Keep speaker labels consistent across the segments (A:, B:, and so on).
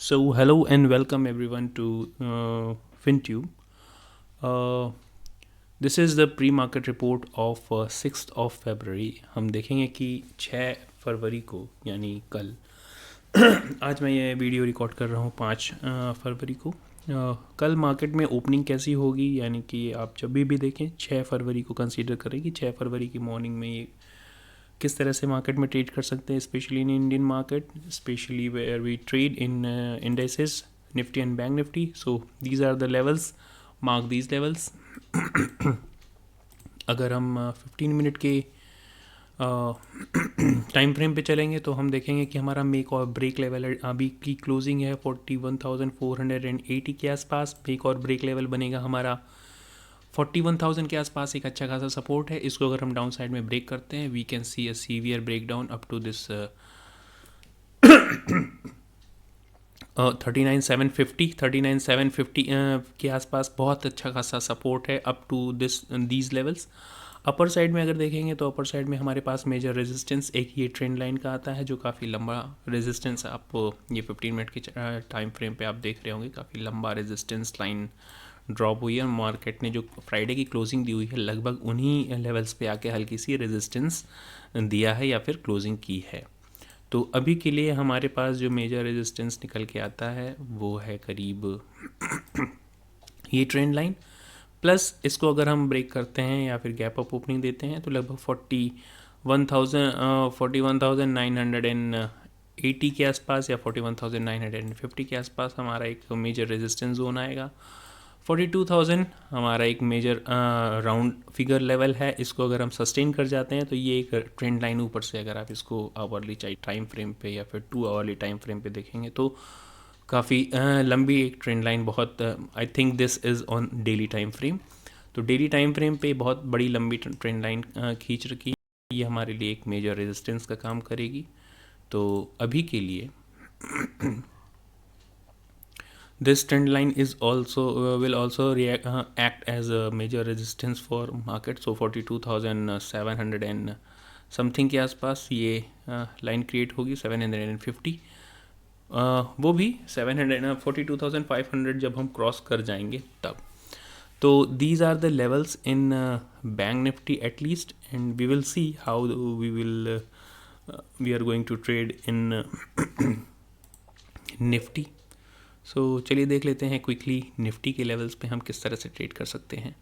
A: So, hello and welcome everyone to FinTube. Uh, this is the pre-market report of 6th of February. हम देखेंगे कि 6 फरवरी को यानी कल आज मैं ये वीडियो रिकॉर्ड कर रहा हूँ 5 फरवरी को। कल मार्केट में ओपनिंग कैसी होगी, यानी कि आप जब भी देखें 6 फरवरी को कंसीडर करें कि 6 फरवरी की मॉर्निंग में ये किस तरह से मार्केट में ट्रेड कर सकते हैं, specially in Indian market, specially where we trade in indices Nifty and bank Nifty. So these are the levels, mark these levels. अगर हम 15 मिनट के टाइम फ्रेम पे चलेंगे तो हम देखेंगे कि हमारा मेक और ब्रेक लेवल अभी की क्लोजिंग है 41,480 के आसपास. मेक और ब्रेक लेवल बनेगा हमारा 41,000 के आसपास. एक अच्छा खासा सपोर्ट है. इसको अगर हम डाउन साइड में ब्रेक करते हैं, we can see a severe break down up to this 39,750 के आसपास. बहुत अच्छा खासा सपोर्ट है up to these levels. Upper side में अगर देखेंगे तो अपर साइड में हमारे पास मेजर रेजिस्टेंस एक ये ट्रेंड लाइन का आता है जो काफ़ी लंबा रेजिस्टेंस. आप ये 15 मिनट की टाइम फ्रेम पे आप देख रहे होंगे काफ़ी लंबा रेजिस्टेंस लाइन ड्रॉप हुई है. मार्केट ने जो फ्राइडे की क्लोजिंग दी हुई है लगभग उन्हीं लेवल्स पे आके हल्की सी रेजिस्टेंस दिया है या फिर क्लोजिंग की है. तो अभी के लिए हमारे पास जो मेजर रेजिस्टेंस निकल के आता है वो है करीब ये ट्रेंड लाइन. प्लस इसको अगर हम ब्रेक करते हैं या फिर गैप अप ओपनिंग देते हैं तो लगभग 41,980 के आसपास या 41,950 के आसपास हमारा एक मेजर रेजिस्टेंस जोन आएगा. 42,000 हमारा एक मेजर राउंड फिगर लेवल है. इसको अगर हम सस्टेन कर जाते हैं तो ये एक ट्रेंड लाइन ऊपर से अगर आप इसको आवरली टाइम फ्रेम पे या फिर 2 आवरली टाइम फ्रेम पे देखेंगे तो काफ़ी लंबी एक ट्रेंड लाइन, बहुत I think this is on daily time frame. तो डेली टाइम फ्रेम पे बहुत बड़ी लंबी ट्रेंड लाइन खींच रखी है. ये हमारे लिए एक मेजर रेजिस्टेंस का काम करेगी. तो अभी के लिए this trend line is also will also act as a major resistance for market. So 42,700 and something के आसपास ये लाइन क्रिएट होगी. 750 वो भी 42,500 जब हम क्रॉस कर जाएंगे तब. तो these are the levels in bank Nifty at least, and we will see how we are going to trade in Nifty. So चलिए देख लेते हैं क्विकली निफ्टी के लेवल्स पे हम किस तरह से ट्रेड कर सकते हैं.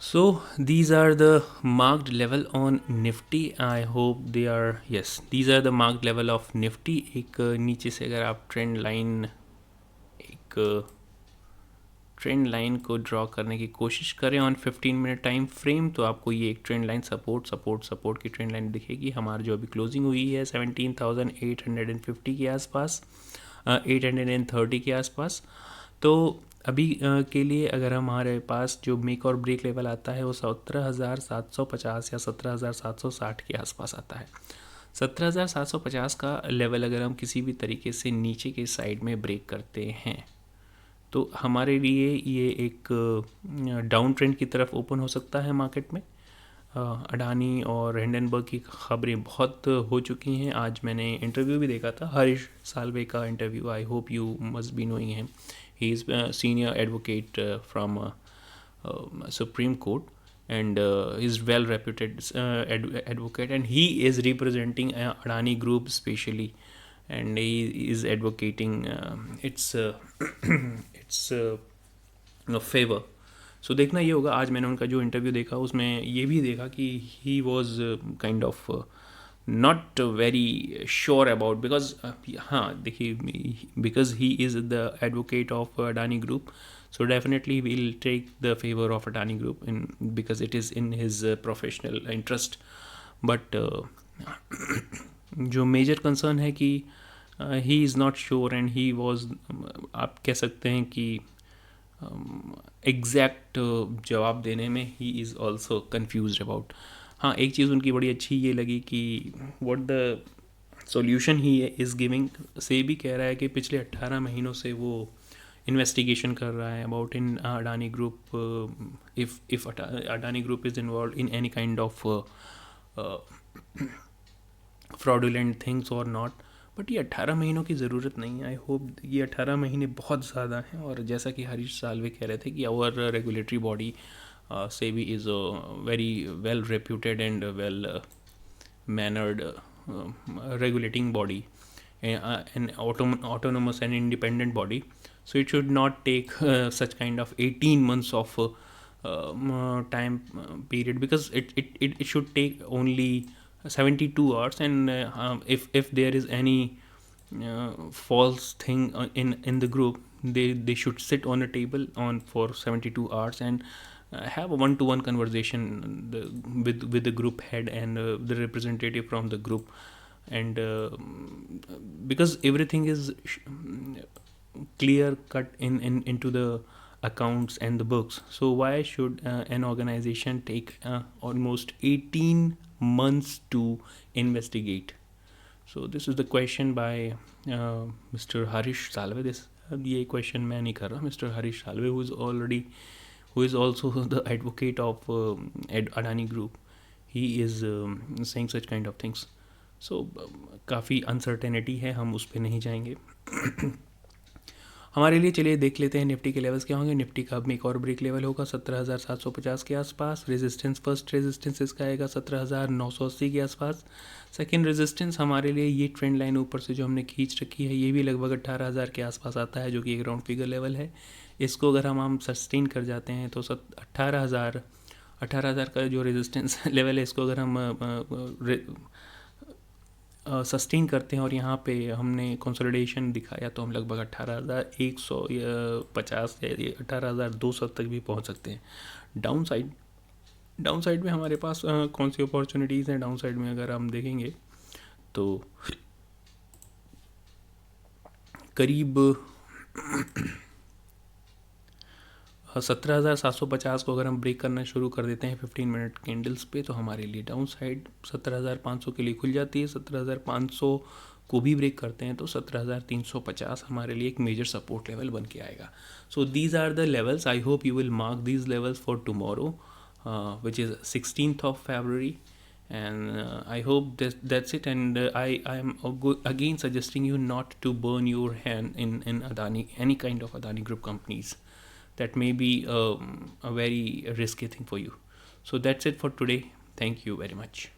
A: So these are the marked level on Nifty. I hope they are, yes, these are the marked level of Nifty. एक नीचे से अगर आप ट्रेंड लाइन को ड्रॉ करने की कोशिश करें ऑन 15 मिनट टाइम फ्रेम तो आपको ये एक ट्रेंड लाइन सपोर्ट की ट्रेंड लाइन दिखेगी. हमारी जो अभी क्लोजिंग हुई है 17,850 के आसपास, 830 के आसपास. तो अभी के लिए अगर हमारे पास जो मेक और ब्रेक लेवल आता है वो 17,750 या 17,760 के आसपास आता है. 17,750 का लेवल अगर हम किसी भी तरीके से नीचे के साइड में ब्रेक करते हैं तो हमारे लिए ये एक डाउन ट्रेंड की तरफ ओपन हो सकता है मार्केट में. अडानी और हिंडनबर्ग की खबरें बहुत हो चुकी हैं. आज मैंने इंटरव्यू भी देखा था, हरीश साल्वे का interview. I hope you must be knowing him. He is senior advocate from supreme court and is well reputed advocate, and he is representing Adani Group specially, and he is advocating its favor. सो देखना ये होगा. आज मैंने उनका जो interview देखा उसमें ये भी देखा कि he was kind of not very sure about, because हाँ देखिए, because he is the advocate of Adani group. So definitely we'll take the favor of Adani Group because it is in his professional interest. But जो major concern है कि he is not sure and he was, आप कह सकते हैं कि exact जवाब देने में he is also confused about. हाँ, एक चीज़ उनकी बड़ी अच्छी ये लगी कि what the solution he is giving से भी कह रहा है कि पिछले 18 महीनों से वो इन्वेस्टिगेशन कर रहा है about in Adani group, if Adani group is involve in any kind of fraudulent things और नॉट. बट ये 18 महीनों की ज़रूरत नहीं है. आई होप ये 18 महीने बहुत ज़्यादा हैं. और जैसा कि हरीश साल्वे कह रहे थे कि our regulatory body SEBI is very well reputed and well mannered regulating body, an autonomous and independent body. So it should not take such kind of 18 months of time period, because it should take only 72 hours. And if there is any false thing in the group, they should sit on a table on for 72 hours and have a one-to-one conversation with the group head and the representative from the group. And because everything is clear cut into the accounts and the books, so why should an organization take almost 18 months to investigate? So this is the question by Mr. Harish Salve. ये question मैं नहीं कर रहा. Mr. Harish Salve, who is also the advocate of Adani Group, he is saying such kind of things. So काफ़ी uncertainty है, हम उस पर नहीं जाएंगे. हमारे लिए चलिए देख लेते हैं निफ्टी के लेवल्स क्या होंगे. निफ्टी का अब में एक और ब्रेक लेवल होगा 17,750 के आसपास. रेजिस्टेंस, फर्स्ट रेजिस्टेंस इसका आएगा 17,980 के आसपास. सेकंड रेजिस्टेंस हमारे लिए ये ट्रेंड लाइन ऊपर से जो हमने खींच रखी है, ये भी लगभग 18,000 के आसपास आता है, जो कि एक राउंड फिगर लेवल है. इसको अगर हम सस्टेन कर जाते हैं तो 18,000 का जो रेजिस्टेंस लेवल है, इसको अगर हम सस्टेन करते हैं और यहाँ पे हमने कंसोलिडेशन दिखाया, तो हम लगभग 18,150 या 18,200 तक भी पहुँच सकते हैं. डाउन साइड में हमारे पास कौन सी अपॉर्चुनिटीज़ हैं. डाउन साइड में अगर हम देखेंगे तो करीब 17,750 को अगर हम ब्रेक करना शुरू कर देते हैं 15 मिनट कैंडल्स पे, तो हमारे लिए डाउन साइड 17,500 के लिए खुल जाती है. 17,500 को भी ब्रेक करते हैं तो 17,350 हमारे लिए एक मेजर सपोर्ट लेवल बन के आएगा. So these are the levels. I hope you will mark these levels for tomorrow, which is 16th of February. And I hope that's it. And I am again suggesting you not to burn your hand in Adani, any kind of Adani Group companies. That may be a very risky thing for you. So that's it for today. Thank you very much.